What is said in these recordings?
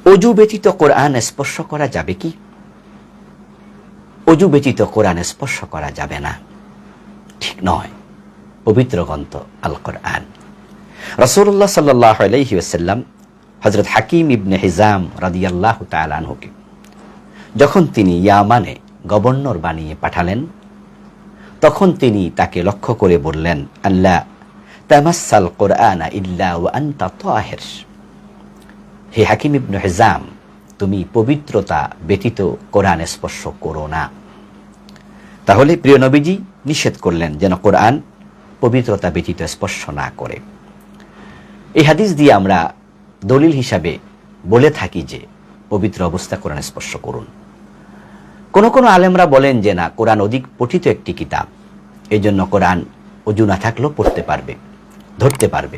অজু ব্যতীত কোরআন স্পর্শ করা যাবে কি? অজু ব্যতীত কোরআন স্পর্শ করা যাবে না, ঠিক নয়। পবিত্র গ্রন্থ আল কোরআন। রাসূলুল্লাহ সাল্লাল্লাহু আলাইহি ওয়াসাল্লাম হযরত হাকিম ইবনে হিজাম রাদিয়াল্লাহু তাআলা আনহুকে যখন তিনি ইয়ামানে গভর্নর বানিয়ে পাঠালেন, তখন তিনি তাকে লক্ষ্য করে বললেন, আল্লাহ তামাসাল কোরআনা ইল্লা ওয়া আনতা তাহির। হে হাকিম ইবনে হিজাম, তুমি পবিত্রতা ব্যতীত কোরআন স্পর্শ করো না। তাহলে প্রিয় নবীজি নিষেধ করলেন যেন কোরআন পবিত্রতা ব্যতীত স্পর্শ না করে। এই হাদিস দিয়ে আমরা দলিল হিসাবে বলে থাকি যে পবিত্র অবস্থা কোরআন স্পর্শ করুন। কোন কোন আলেমরা বলেন যে না, কোরআন অধিক পঠিত একটি কিতাব, এই জন্য কোরআন অজু না থাকলেও পড়তে পারবে, ধরতে পারবে।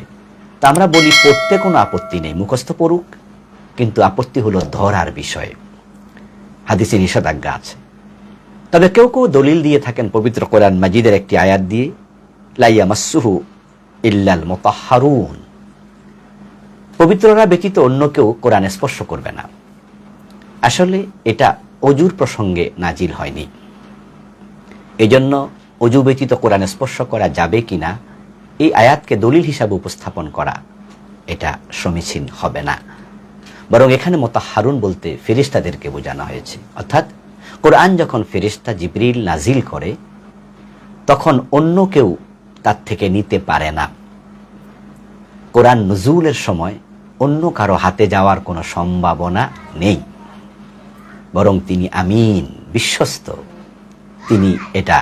তা আমরা বলি পড়তে কোনো আপত্তি নেই, মুখস্থ পড়ুক, কিন্তু আপত্তি হলো ধরার বিষয়ে। হাদিসে নিষেধাজ্ঞা আছে। তবে কেউ কেউ দলিল দিয়ে থাকেন পবিত্র কোরআন মাজিদের একটি আয়াত দিয়ে, লা ইয়ামাসসুহু ইল্লাল মুতাহহারুন, পবিত্ররা ব্যতীত অন্য কেউ কোরআন স্পর্শ করবে না। আসলে এটা অজুর প্রসঙ্গে নাজিল হয়নি। এজন্য অজু ব্যতীত কোরআন স্পর্শ করা যাবে কিনা এই আয়াতকে দলিল হিসাবে উপস্থাপন করা এটা সমীচীন হবে না। বরং এখানে মুতাহহারুন বলতে ফেরেশতাদেরকে বোঝানো হয়েছে। অর্থাৎ কোরআন যখন ফেরেশতা জিবরিল নাজিল করে, তখন অন্য কেউ তার থেকে নিতে পারে না। কোরআন নুজুলের সময় অন্য কারো হাতে যাওয়ার কোনো সম্ভাবনা নেই, বরং তিনি আমিন, বিশ্বস্ত। তিনি এটা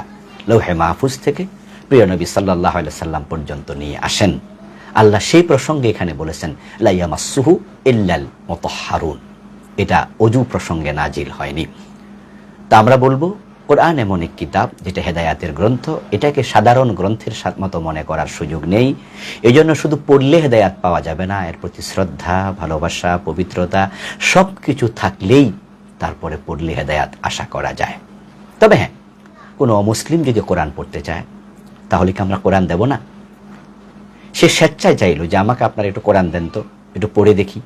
লৌহে মাহফুজ থেকে প্রিয় নবী সাল্লাল্লাহু আলাইহি সাল্লাম পর্যন্ত নিয়ে আসেন। আল্লাহ সেই প্রসঙ্গে এখানে বলেছেন লা ইয়ামাসসুহু ইল্লাল মুতাহহারুন, এটা অজু প্রসঙ্গে নাজিল হয়নি। তা আমরা বলবো কোরআন এমন এক কিতাব যেটা হেদায়াতের গ্রন্থ, এটাকে সাধারণ গ্রন্থের মতো মনে করার সুযোগ নেই। এই জন্য শুধু পড়লে হেদায়াত পাওয়া যাবে না, এর প্রতি শ্রদ্ধা, ভালোবাসা, পবিত্রতা সব কিছু থাকলেই তারপরে পড়লে হেদায়াত আশা করা যায়। তবে হ্যাঁ, কোনো অমুসলিম যদি কোরআন পড়তে চায়, তাহলে কি আমরা কোরআন দেব না? সে স্বেচ্ছায় চাইলো যে আমাকে আপনার একটু কোরআন দেন তো, একটু পড়ে দেখি,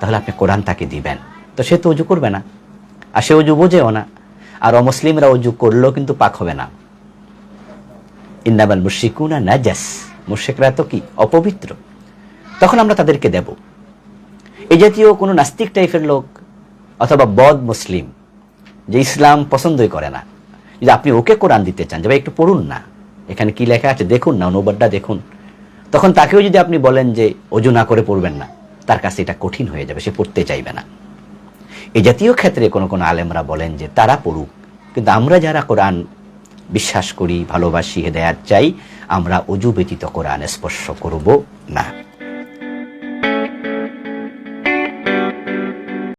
তাহলে আপনি কোরআন তাকে দিবেন। তো সে তো অজু করবে না, আর সে অজু বোঝেও না। আর অমুসলিমরা অজু করলেও কিন্তু পাক হবে না। ইন্নামাল মুশরিকুনা নাজাস, মুশরিকরা তো কি অপবিত্র। তখন আমরা তাদেরকে দেব। এই জাতীয় কোনো নাস্তিক টাইপের লোক অথবা বদ মুসলিম যে ইসলাম পছন্দই করে না, যদি আপনি ওকে কোরআন দিতে চান, যে ভাই একটু পড়ুন না, এখানে কি লেখা আছে দেখুন না, অনুবাদটা দেখুন, তখন তাকেও যদি আপনি বলেন যে অজু না করে পড়বেন না, তার কাছে এটা কঠিন হয়ে যাবে, সে পড়তে চাইবে না। এই জাতীয় ক্ষেত্রে কোনো কোনো আলেমরা বলেন যে তারা পড়ুক, কিন্তু আমরা যারা কোরআন বিশ্বাস করি, ভালোবাসি, হেদায়াত চাই, আমরা অজু ব্যতীত কোরআন স্পর্শ করব না।